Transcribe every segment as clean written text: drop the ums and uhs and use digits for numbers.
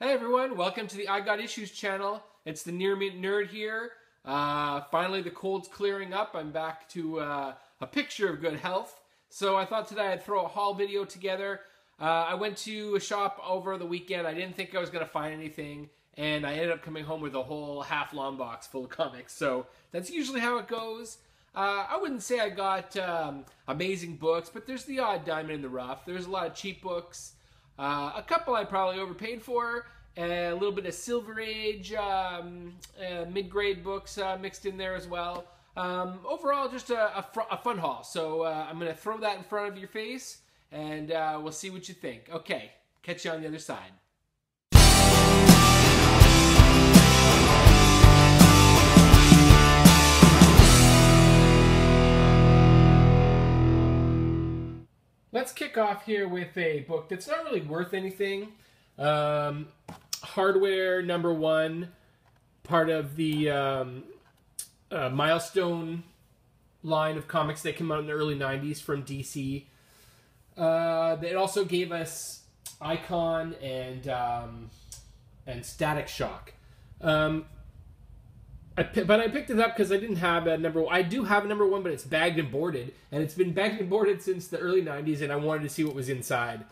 Hey everyone, welcome to the I Got Issues channel. It's the Near Mint Nerd here. Finally the cold's clearing up. I'm back to a picture of good health. So I thought today I'd throw a haul video together. I went to a shop over the weekend. I didn't think I was going to find anything. And I ended up coming home with a whole half long box full of comics. So that's usually how it goes. I wouldn't say I got amazing books, but there's the odd diamond in the rough. There's a lot of cheap books. A couple I probably overpaid for, and a little bit of Silver Age, mid-grade books mixed in there as well. Overall, just a fun haul. So I'm going to throw that in front of your face, and we'll see what you think. Okay, catch you on the other side. Let's kick off here with a book that's not really worth anything. Hardware #1, part of the Milestone line of comics that came out in the early 90s from DC. It also gave us Icon and Static Shock. But I picked it up because I didn't have a #1. I do have a #1, but it's bagged and boarded. And it's been bagged and boarded since the early 90s, and I wanted to see what was inside.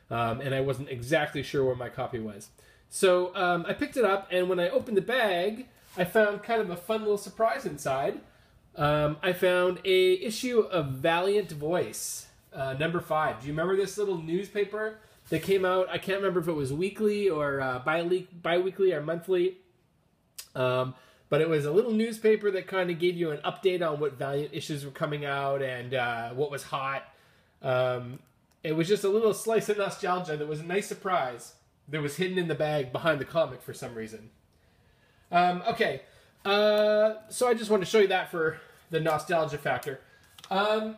And I wasn't exactly sure where my copy was. So I picked it up, and when I opened the bag, I found kind of a fun little surprise inside. I found a issue of Valiant Voice, #5. Do you remember this little newspaper that came out? I can't remember if it was weekly or bi-weekly or monthly. But it was a little newspaper that kind of gave you an update on what Valiant issues were coming out and what was hot. It was just a little slice of nostalgia that was a nice surprise that was hidden in the bag behind the comic for some reason. So I just want to show you that for the nostalgia factor. I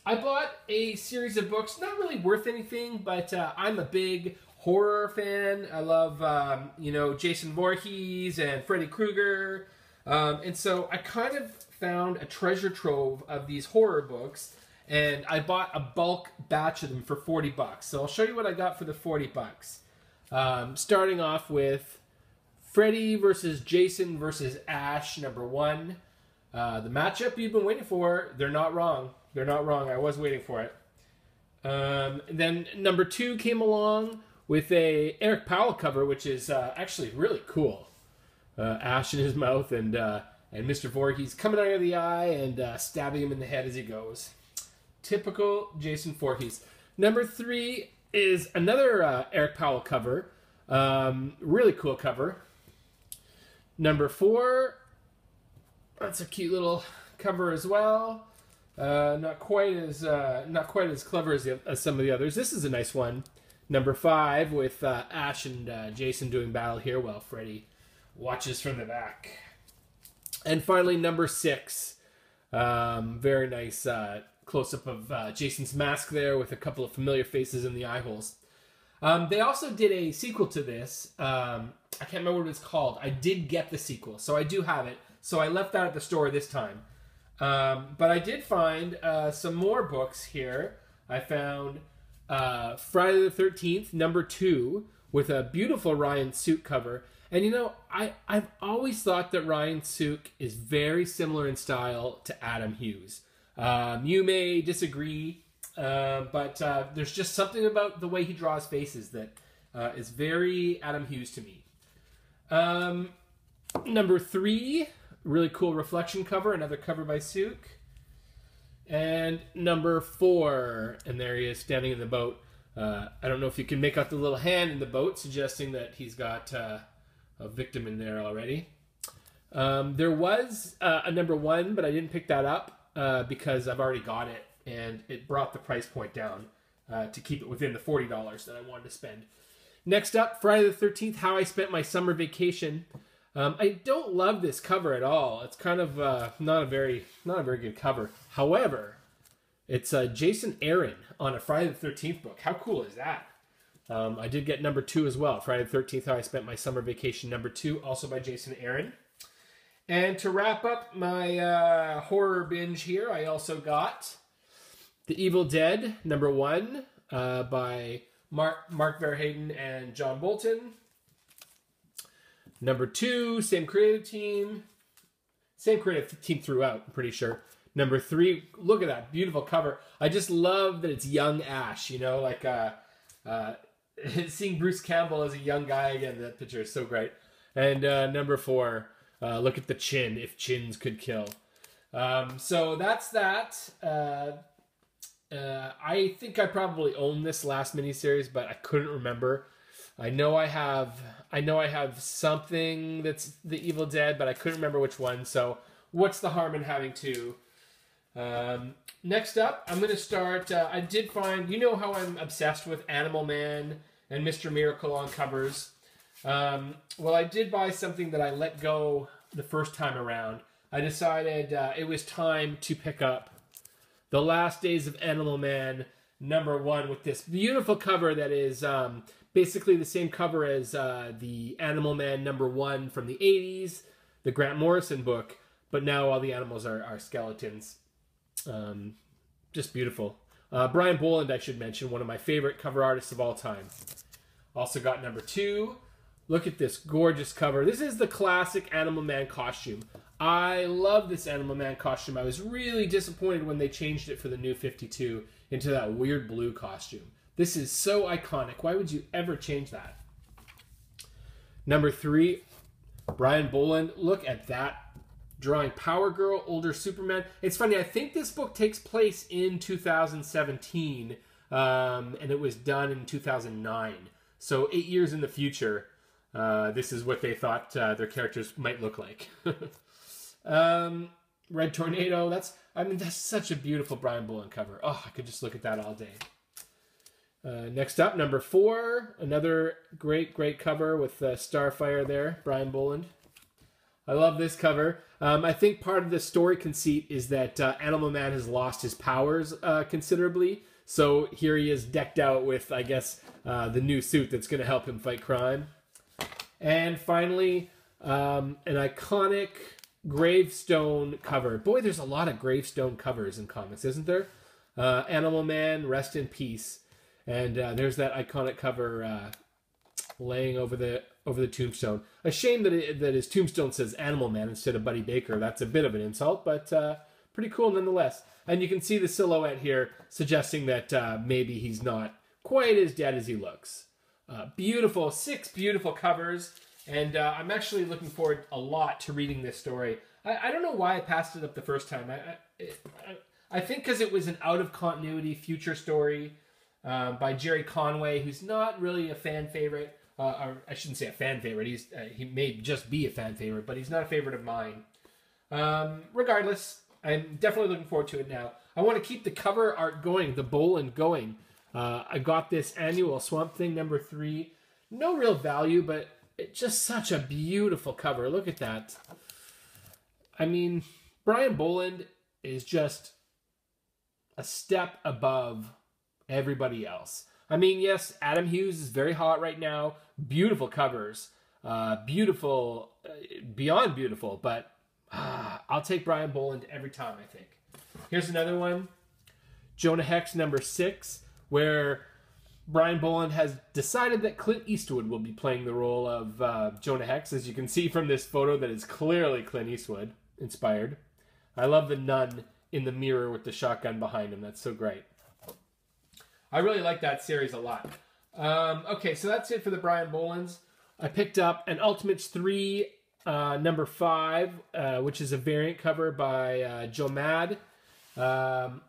bought a series of books, not really worth anything, but I'm a big horror fan. I love, Jason Voorhees and Freddy Krueger. And so I kind of found a treasure trove of these horror books, and I bought a bulk batch of them for $40. So I'll show you what I got for the $40. Starting off with Freddy versus Jason versus Ash, #1. The matchup you've been waiting for, they're not wrong. They're not wrong. I was waiting for it. Then #2 came along with a Eric Powell cover, which is actually really cool. Ash in his mouth and Mr. Voorhees coming out of the eye and stabbing him in the head as he goes. Typical Jason Voorhees. #3 is another Eric Powell cover. Really cool cover. #4, that's a cute little cover as well. Not quite as clever as some of the others. This is a nice one. #5 with Ash and Jason doing battle here while Freddy watches from the back. And finally, #6. Very nice close-up of Jason's mask there with a couple of familiar faces in the eye holes. They also did a sequel to this. I can't remember what it's called. I did get the sequel, so I do have it. So I left that at the store this time. But I did find some more books here. I found Friday the 13th, #2, with a beautiful Ryan Sook cover. And I've always thought that Ryan Sook is very similar in style to Adam Hughes. You may disagree, but there's just something about the way he draws faces that is very Adam Hughes to me. #3, really cool reflection cover, another cover by Sook. And #4, and there he is standing in the boat. I don't know if you can make out the little hand in the boat, suggesting that he's got a victim in there already. There was a #1, but I didn't pick that up because I've already got it, and it brought the price point down to keep it within the $40 that I wanted to spend. Next up, Friday the 13th, How I Spent My Summer Vacation. I don't love this cover at all. It's kind of not a very good cover. However, it's Jason Aaron on a Friday the 13th book. How cool is that? I did get #2 as well. Friday the 13th, How I Spent My Summer Vacation, #2, also by Jason Aaron. And to wrap up my horror binge here, I also got The Evil Dead, #1, by Mark Verheiden and John Bolton. Number 2, same creative team. Same creative team throughout, I'm pretty sure. Number 3, look at that beautiful cover. I just love that it's young Ash, you know, like seeing Bruce Campbell as a young guy again. That picture is so great. And number 4, look at the chin, if chins could kill. So that's that. I think I probably own this last miniseries, but I couldn't remember. I know I have something that's The Evil Dead, but I couldn't remember which one. So what's the harm in having two? Next up, I'm going to start. I did find, you know how I'm obsessed with Animal Man and Mr. Miracle on covers. Well, I did buy something that I let go the first time around. I decided it was time to pick up The Last Days of Animal Man #1 with this beautiful cover that is basically the same cover as the Animal Man #1 from the 80s, the Grant Morrison book, but now all the animals are skeletons. Just beautiful. Brian Bolland, I should mention, one of my favorite cover artists of all time. Also got #2. Look at this gorgeous cover. This is the classic Animal Man costume. I love this Animal Man costume. I was really disappointed when they changed it for the new 52 into that weird blue costume. This is so iconic. Why would you ever change that? #3, Brian Bolland. Look at that. Drawing Power Girl, older Superman. It's funny, I think this book takes place in 2017, and it was done in 2009. So 8 years in the future, this is what they thought their characters might look like. Red Tornado, that's such a beautiful Brian Bolland cover. Oh, I could just look at that all day. Next up, #4, another great cover with Starfire there, Brian Bolland. I love this cover. I think part of the story conceit is that Animal Man has lost his powers considerably. So here he is decked out with, I guess, the new suit that's going to help him fight crime. And finally, an iconic gravestone cover. Boy, there's a lot of gravestone covers in comics, isn't there? Animal Man, rest in peace. And there's that iconic cover laying over the tombstone. A shame that his tombstone says Animal Man instead of Buddy Baker. That's a bit of an insult, but pretty cool nonetheless. And you can see the silhouette here suggesting that maybe he's not quite as dead as he looks. Beautiful, 6 beautiful covers, and I'm actually looking forward a lot to reading this story. I don't know why I passed it up the first time. I think because it was an out-of-continuity future story by Jerry Conway, who's not really a fan favorite. Or I shouldn't say a fan favorite. He may just be a fan favorite, but he's not a favorite of mine. Regardless, I'm definitely looking forward to it now. I want to keep the cover art going, the Bolland going. I got this annual Swamp Thing #3. No real value, but it's just such a beautiful cover. Look at that. I mean, Brian Bolland is just a step above everybody else. I mean, yes, Adam Hughes is very hot right now. Beautiful covers. Beautiful, beyond beautiful, but I'll take Brian Bolland every time, I think. Here's another one. Jonah Hex #6, where Brian Bolland has decided that Clint Eastwood will be playing the role of Jonah Hex, as you can see from this photo that is clearly Clint Eastwood inspired. I love the nun in the mirror with the shotgun behind him. That's so great. I really like that series a lot. Okay, so that's it for the Brian Bollands. I picked up an Ultimates 3 #5, which is a variant cover by Joe Mad. Not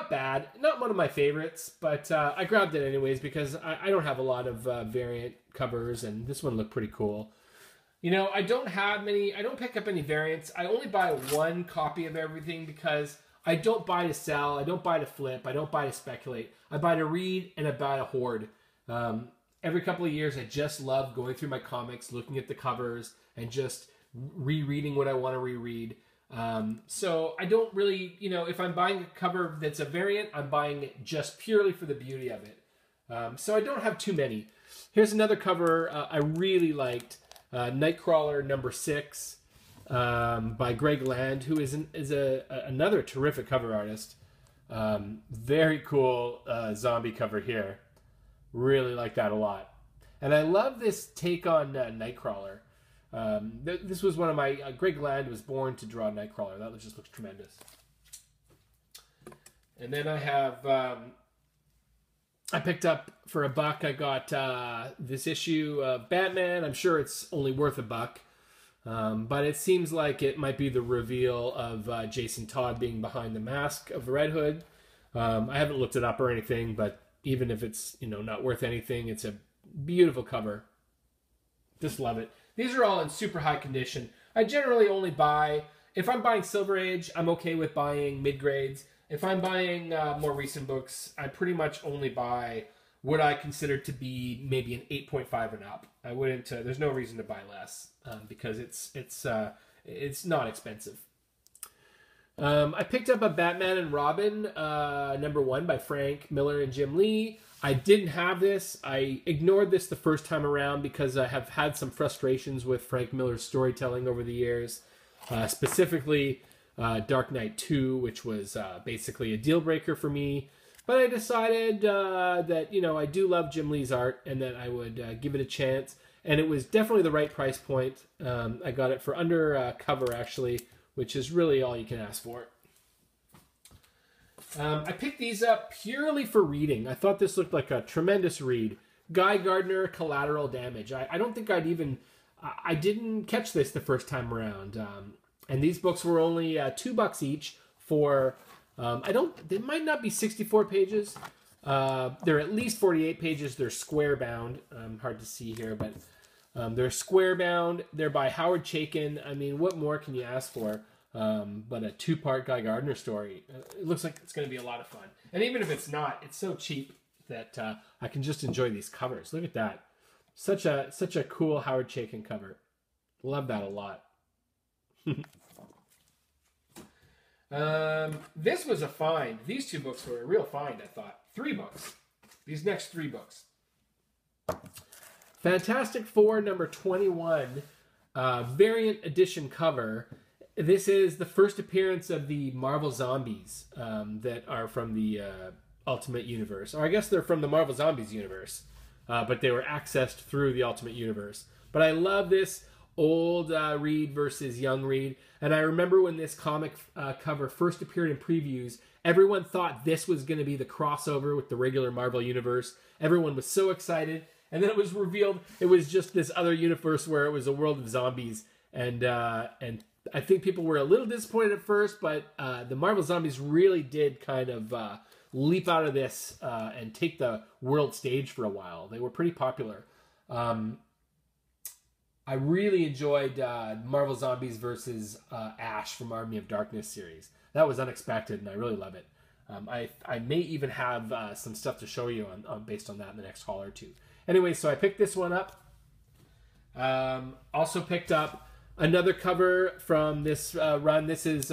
bad. Not one of my favorites, but I grabbed it anyways because I don't have a lot of variant covers, and this one looked pretty cool. You know, I don't pick up any variants. I only buy one copy of everything because I don't buy to sell, I don't buy to flip, I don't buy to speculate. I buy to read and I buy to hoard. Every couple of years, I just love going through my comics, looking at the covers, and just rereading what I want to reread. So I don't really, if I'm buying a cover that's a variant, I'm buying it just purely for the beauty of it. So I don't have too many. Here's another cover I really liked, Nightcrawler #6. By Greg Land, who is another terrific cover artist. Very cool zombie cover here. Really like that a lot. And I love this take on Nightcrawler. This was one of my... Greg Land was born to draw Nightcrawler. That just looks tremendous. And then I have... I picked up for $1. I got this issue of Batman. I'm sure it's only worth $1. But it seems like it might be the reveal of Jason Todd being behind the mask of Red Hood. I haven't looked it up or anything, but even if it's, you know, not worth anything, it's a beautiful cover. Just love it. These are all in super high condition. I generally only buy, if I'm buying Silver Age, I'm okay with buying mid-grades. If I'm buying more recent books, I pretty much only buy what I consider to be maybe an 8.5 and up. I wouldn't. There's no reason to buy less because it's not expensive. I picked up a Batman and Robin #1 by Frank Miller and Jim Lee. I didn't have this. I ignored this the first time around because I have had some frustrations with Frank Miller's storytelling over the years, specifically Dark Knight 2, which was basically a deal breaker for me. But I decided that, you know, I do love Jim Lee's art and that I would give it a chance. And it was definitely the right price point. I got it for under cover, actually, which is really all you can ask for. I picked these up purely for reading. I thought this looked like a tremendous read. Guy Gardner, Collateral Damage. I don't think I'd even... I didn't catch this the first time around. And these books were only $2 each for... they might not be 64 pages. They're at least 48 pages. They're square bound. Hard to see here, but they're square bound. They're by Howard Chaykin. I mean, what more can you ask for? But a 2-part Guy Gardner story. It looks like it's going to be a lot of fun. And even if it's not, it's so cheap that I can just enjoy these covers. Look at that. Such a cool Howard Chaykin cover. Love that a lot. This was a find. These 2 books were a real find, I thought. 3 books. These next 3 books. Fantastic Four #21, variant edition cover. This is the first appearance of the Marvel Zombies that are from the Ultimate Universe. Or I guess they're from the Marvel Zombies universe, but they were accessed through the Ultimate Universe. But I love this old Reed versus young Reed. And I remember when this comic cover first appeared in previews, everyone thought this was going to be the crossover with the regular Marvel Universe. Everyone was so excited. And then it was revealed it was just this other universe where it was a world of zombies. And I think people were a little disappointed at first, but the Marvel Zombies really did kind of leap out of this and take the world stage for a while. They were pretty popular. I really enjoyed Marvel Zombies versus Ash from Army of Darkness series. That was unexpected, and I really love it. I may even have some stuff to show you on based on that in the next haul or two. Anyway, so I picked this one up. Also picked up another cover from this run. This is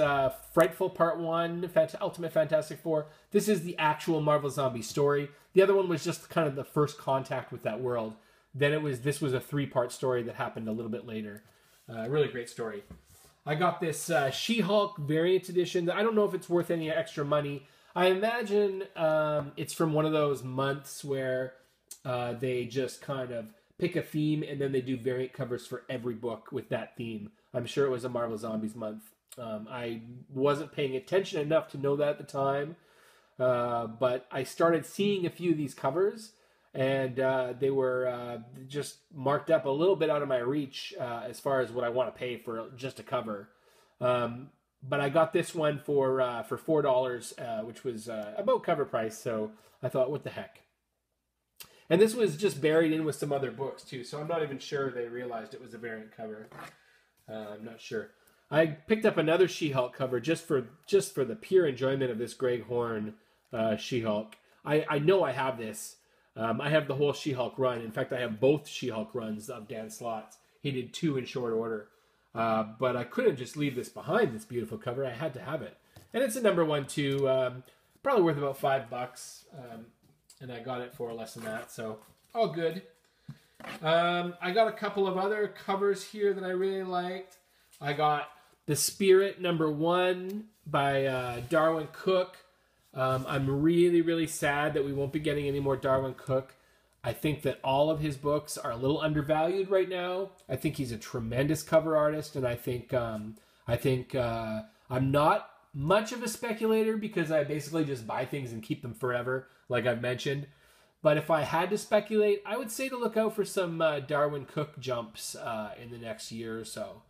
Frightful Part 1, Ultimate Fantastic Four. This is the actual Marvel Zombie story. The other one was just kind of the first contact with that world. Then this was a 3-part story that happened a little bit later. Really great story. I got this She-Hulk variant edition. I don't know if it's worth any extra money. I imagine it's from one of those months where they just kind of pick a theme and then they do variant covers for every book with that theme. I'm sure it was a Marvel Zombies month. I wasn't paying attention enough to know that at the time, but I started seeing a few of these covers, and they were just marked up a little bit out of my reach as far as what I want to pay for just a cover. But I got this one for $4, which was about cover price, so I thought, what the heck. And this was just buried in with some other books, too, so I'm not even sure they realized it was a variant cover. I'm not sure. I picked up another She-Hulk cover just for the pure enjoyment of this Greg Horn She-Hulk. I know I have this. I have the whole She-Hulk run. In fact, I have both She-Hulk runs of Dan Slott's. He did 2 in short order. But I couldn't just leave this behind, this beautiful cover. I had to have it. And it's a #1, too. Probably worth about $5. And I got it for less than that, so all good. I got a couple of other covers here that I really liked. I got The Spirit #1 by Darwin Cook. I'm really, really sad that we won't be getting any more Darwin Cook. I think that all of his books are a little undervalued right now. I think he's a tremendous cover artist, and I think I'm not much of a speculator because I basically just buy things and keep them forever, like I've mentioned. But if I had to speculate, I would say to look out for some Darwin Cook jumps in the next year or so.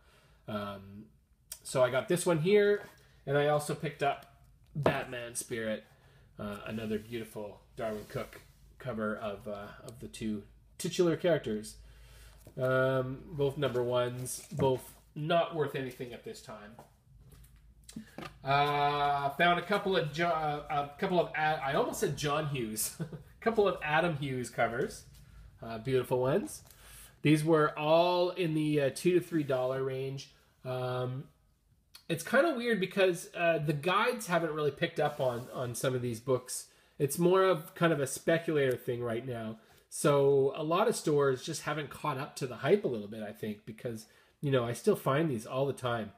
So I got this one here, and I also picked up Batman Spirit, another beautiful Darwin Cook cover of the two titular characters. Both number ones, both not worth anything at this time. Found a couple of I almost said John Hughes, a couple of Adam Hughes covers, beautiful ones. These were all in the $2 to $3 range. It's kind of weird because the guides haven't really picked up on some of these books. It's more of kind of a speculator thing right now. So a lot of stores just haven't caught up to the hype a little bit, I think, because, I still find these all the time.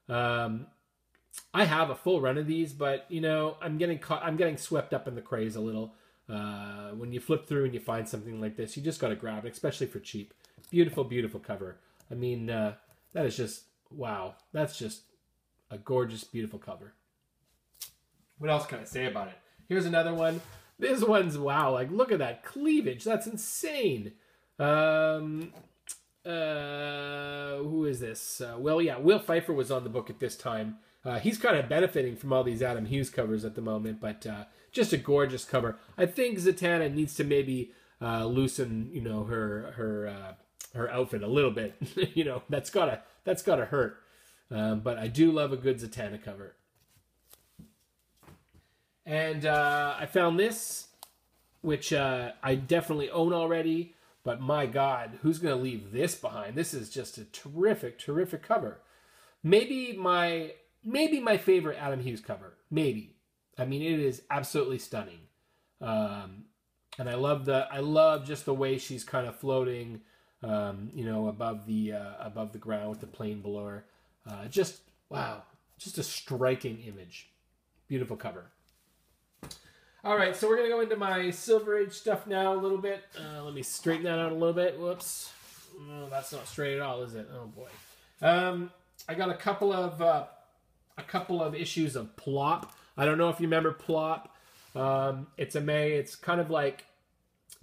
I have a full run of these, but, I'm getting swept up in the craze a little. When you flip through and you find something like this, you just got to grab it, especially for cheap. Beautiful, beautiful cover. I mean, that is just, wow. That's just a gorgeous, beautiful cover. What else can I say about it? Here's another one. This one's, wow, like, look at that cleavage. That's insane. Who is this? Will Pfeiffer was on the book at this time. He's kind of benefiting from all these Adam Hughes covers at the moment, but just a gorgeous cover. I think Zatanna needs to maybe loosen, her outfit a little bit. That's gotta hurt. But I do love a good Zatanna cover. And I found this, which I definitely own already. But my God, who's going to leave this behind? This is just a terrific, terrific cover. Maybe my favorite Adam Hughes cover. Maybe. I mean, it is absolutely stunning. And I love just the way she's kind of floating, above the ground with the plane below her. Just wow, just a striking image. Beautiful cover. All right, so we're going to go into my Silver Age stuff now a little bit. Let me straighten that out a little bit. Whoops. No, that's not straight at all, is it? Oh, boy. I got a couple of issues of Plop. I don't know if you remember Plop. It's kind of like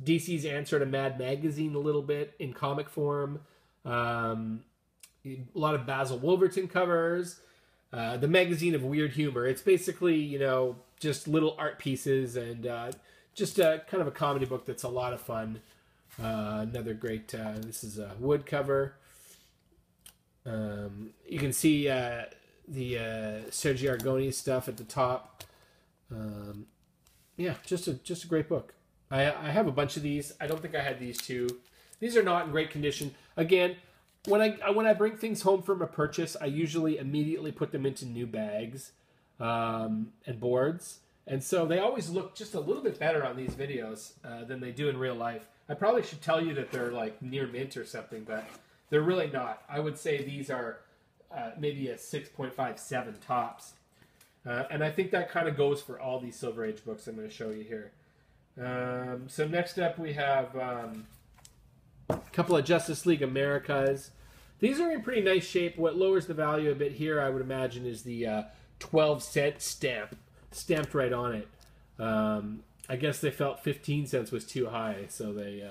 DC's answer to Mad Magazine a little bit in comic form. A lot of Basil Wolverton covers. The magazine of weird humor. It's basically, just little art pieces and just kind of a comedy book that's a lot of fun. Another great, this is a wood cover. You can see the Sergio Argoni stuff at the top. Just a great book. I have a bunch of these. I don't think I had these two. These are not in great condition. Again, when I bring things home from a purchase, I usually immediately put them into new bags and boards. And so they always look just a little bit better on these videos than they do in real life. I probably should tell you that they're like near mint or something, but they're really not. I would say these are maybe a 6.57 tops. And I think that kind of goes for all these Silver Age books I'm going to show you here. So next up we have a couple of Justice League Americas. These are in pretty nice shape. What lowers the value a bit here, I would imagine, is the 12-cent stamp stamped right on it. I guess they felt 15 cents was too high, so they,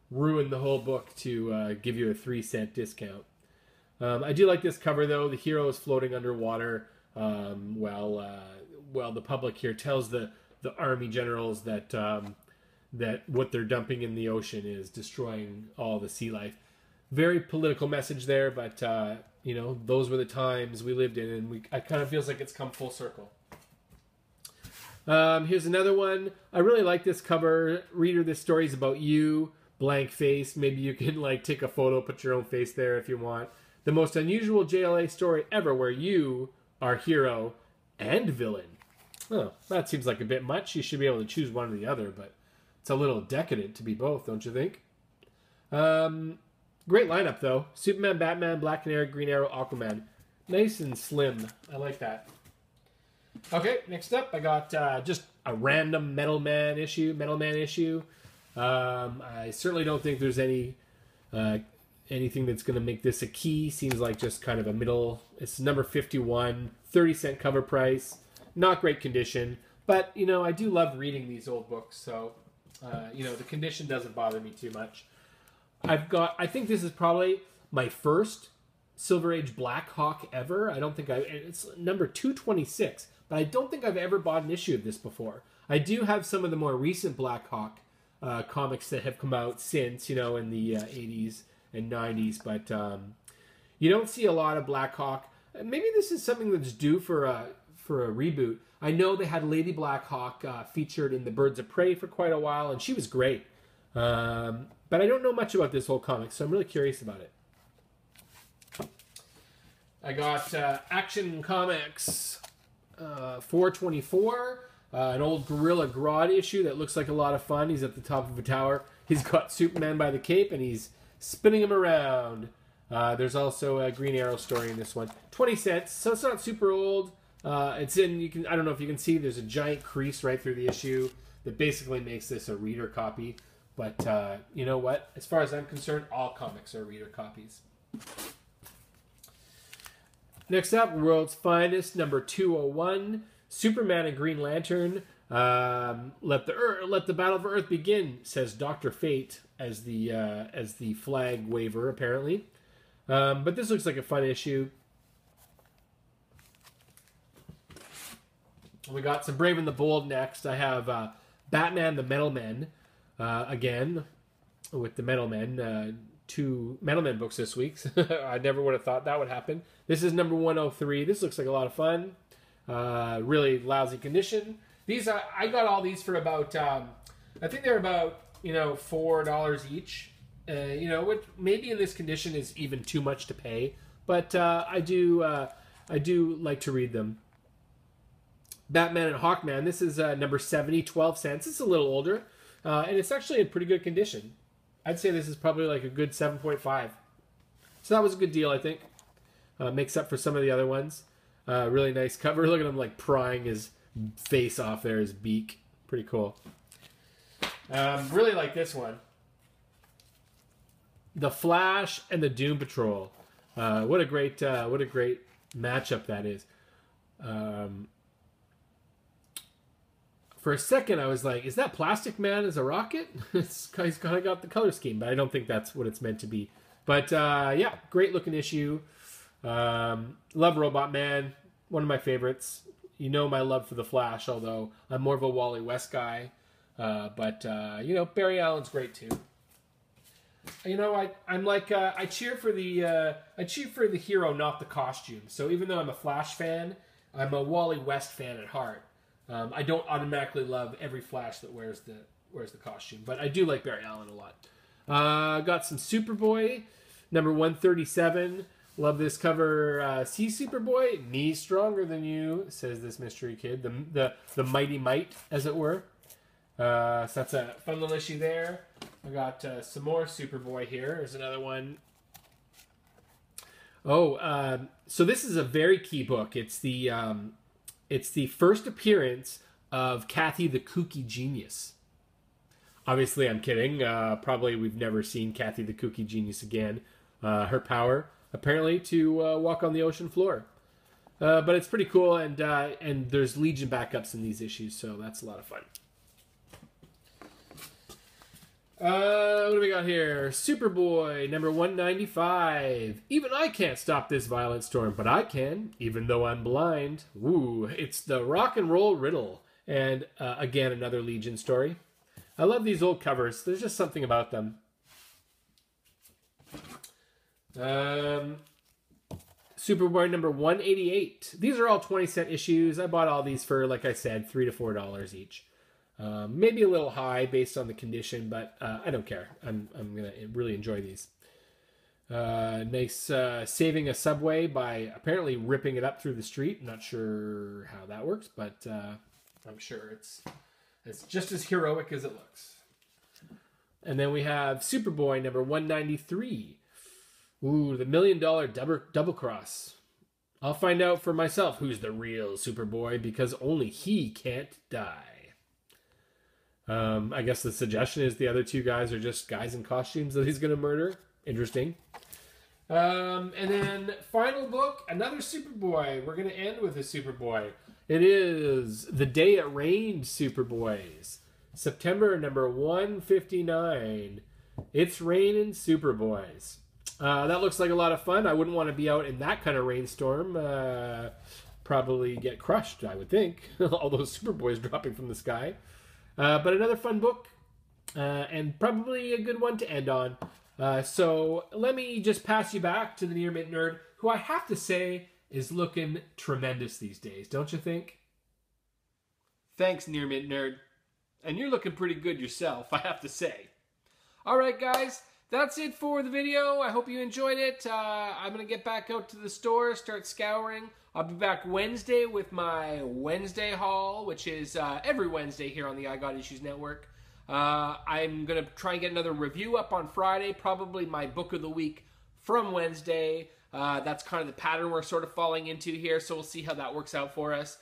ruined the whole book to give you a 3-cent discount. I do like this cover, though. The hero is floating underwater while the public here tells the army generals that that what they're dumping in the ocean is destroying all the sea life. Very political message there, but those were the times we lived in, and it kind of feels like it's come full circle. Here's another one. I really like this cover. Reader, this story is about you, blank face. Maybe you can take a photo, put your own face there if you want. The most unusual JLA story ever, where you are hero and villain. Oh, that seems like a bit much. You should be able to choose one or the other, but it's a little decadent to be both, don't you think? Great lineup, though. Superman, Batman, Black Canary, Green Arrow, Aquaman. Nice and slim. I like that. Okay, next up, I got just a random Metal Man issue. I certainly don't think there's anything that's going to make this a key. Seems like just kind of a middle. It's number 51, 30-cent cover price. Not great condition, but I do love reading these old books, so the condition doesn't bother me too much. I think this is probably my first Silver Age Black Hawk ever. It's number 226, but I don't think I've ever bought an issue of this before. I do have some of the more recent Black Hawk comics that have come out since, in the 80s and 90s, but you don't see a lot of Black Hawk. Maybe this is something that's due for a reboot. I know they had Lady Black Hawk featured in the Birds of Prey for quite a while, and she was great. But I don't know much about this whole comic, so I'm really curious about it. I got Action Comics 424, an old Gorilla Grodd issue that looks like a lot of fun. He's at the top of a tower. He's got Superman by the cape, and he's spinning him around. There's also a Green Arrow story in this one. 20 cents, so it's not super old. It's in, I don't know if you can see, there's a giant crease right through the issue that basically makes this a reader copy. But you know what? As far as I'm concerned, all comics are reader copies. Next up, World's Finest, number 201, Superman and Green Lantern. Let the battle for Earth begin, says Dr. Fate as the flag waver, apparently. But this looks like a fun issue. We got some Brave and the Bold next. I have Batman the Metal Men. Again, with the Metal Men, 2 Metal Men books this week. I never would have thought that would happen. This is number 103. This looks like a lot of fun. Really lousy condition. These I got all these for about I think they're about $4 each. Which maybe in this condition is even too much to pay, but I do like to read them. Batman and Hawkman. This is number 70, 12 cents. It's a little older. And it's actually in pretty good condition. I'd say this is probably like a good 7.5. So that was a good deal, I think. Makes up for some of the other ones. Really nice cover. Look at him like prying his face off there, his beak. Pretty cool. Really like this one. The Flash and the Doom Patrol. What a great matchup that is. For a second, I was like, is that Plastic Man as a rocket? He's kind of got the color scheme, but I don't think that's what it's meant to be. But, yeah, great looking issue. Love Robot Man, one of my favorites. You know my love for the Flash, although I'm more of a Wally West guy. But Barry Allen's great too. I'm like I cheer for the hero, not the costume. So even though I'm a Flash fan, I'm a Wally West fan at heart. I don't automatically love every Flash that wears the costume, but I do like Barry Allen a lot. Got some Superboy, number 137. Love this cover. See Superboy, me stronger than you, says this mystery kid. The mighty might, as it were. So that's a fun little issue there. I got some more Superboy here. There's another one. So this is a very key book. It's the first appearance of Kathy the Kooky Genius. Obviously, I'm kidding. Probably we've never seen Kathy the Kooky Genius again. Her power, apparently, to walk on the ocean floor. But it's pretty cool, and there's Legion backups in these issues, so that's a lot of fun. What do we got here? Superboy, number 195. Even I can't stop this violent storm, but I can, even though I'm blind. Ooh, it's the rock and roll riddle. And again, another Legion story. I love these old covers. There's just something about them. Superboy number 188. These are all 20-cent issues. I bought all these for, like I said, $3 to $4 each. Maybe a little high based on the condition, but I don't care. I'm going to really enjoy these. Nice saving a subway by apparently ripping it up through the street. I'm not sure how that works, but I'm sure it's just as heroic as it looks. And then we have Superboy number 193. Ooh, the $1 million double cross. I'll find out for myself who's the real Superboy, because only he can't die. I guess the suggestion is the other two guys are just guys in costumes that he's going to murder. Interesting. And then final book, another Superboy. We're going to end with a Superboy. It is The Day It Rained Superboys. September number 159. It's raining Superboys. That looks like a lot of fun. I wouldn't want to be out in that kind of rainstorm. Probably get crushed, I would think. All those Superboys dropping from the sky. But another fun book. And probably a good one to end on. So let me just pass you back to the Near Mint Nerd, who I have to say is looking tremendous these days, don't you think? Thanks, Near Mint Nerd. And you're looking pretty good yourself, I have to say. Alright guys, that's it for the video. I hope you enjoyed it. I'm going to get back out to the store, start scouring. I'll be back Wednesday with my Wednesday haul, which is every Wednesday here on the I Got Issues Network. I'm going to try and get another review up on Friday, probably my book of the week from Wednesday. That's kind of the pattern we're sort of falling into here, so we'll see how that works out for us.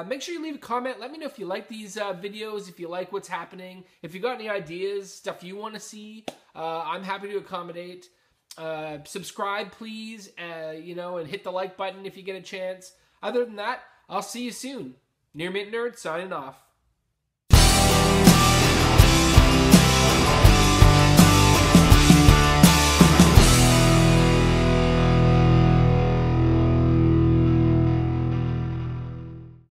Make sure you leave a comment. Let me know if you like these videos, if you like what's happening, if you got any ideas, stuff you want to see. I'm happy to accommodate. Subscribe, please, and hit the like button if you get a chance. Other than that, I'll see you soon. Near Mint Nerd, signing off.